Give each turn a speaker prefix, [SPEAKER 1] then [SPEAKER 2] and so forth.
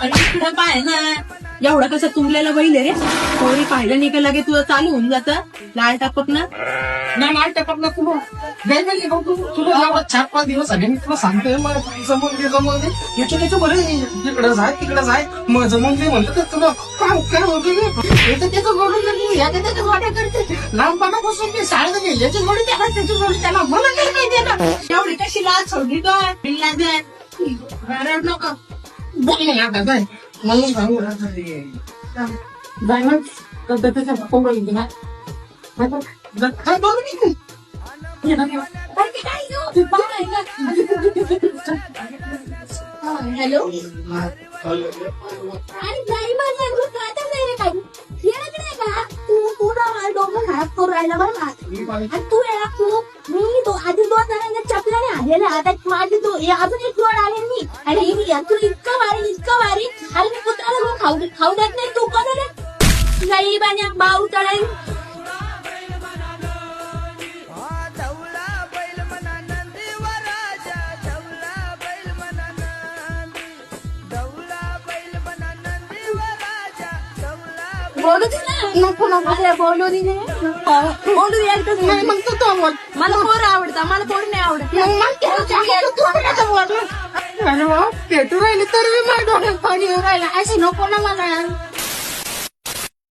[SPEAKER 1] आणि इकडं पाय ना एवढा कसा तुंबलेला बैल आहे रे. पोरी पाहिलं नाही का लगे तुझं चालू होऊन जातं लाल टापक ना.
[SPEAKER 2] नाही लाल टपकला तुला नाही तुला एवढा 4-5 दिवस आले मी तुला सांगतोय मग जमवून दे याच्या बरं तिकडं जाय तिकडं जाय मग जमवून दे म्हणतो तर तुला काय होतं त्याचं जोडून त्याच्या गोड्या करते लहानपणापासून मी शाळेत गेली याची जोडी त्याला त्याची जोडी त्याला मला काय काय देणार
[SPEAKER 1] एवढी कशी लाल सोडली तो बिल्ला दे रड नको.
[SPEAKER 2] बोल ना आता जाय म्हणून सांगू जाय मग त्याच्या पोंगल घेते ना काय बोलू मी
[SPEAKER 3] हॅलो आणि नाही माझ्या आता नाही रे काही येणार का तू डोकं खराब करून राहिला बरं का. आणि तू मी आधी 2 जणांना चपल्याने आलेला आता माझी अजून एक जोड आले मी आणि तू इतकं वारी आणि मी कुत्राला खाऊ देत नाही तू कोण रे नाही बाण्या बाऊ तळाई बोलू दे ना नको बोलू दे
[SPEAKER 2] नाही मग तू बोल
[SPEAKER 3] मला पोर आवडतं मला पोर नाही आवडत
[SPEAKER 2] पेटू राहिले तर मी माझ्या डोळ्यात पाणी राहिलं असं नको ना मला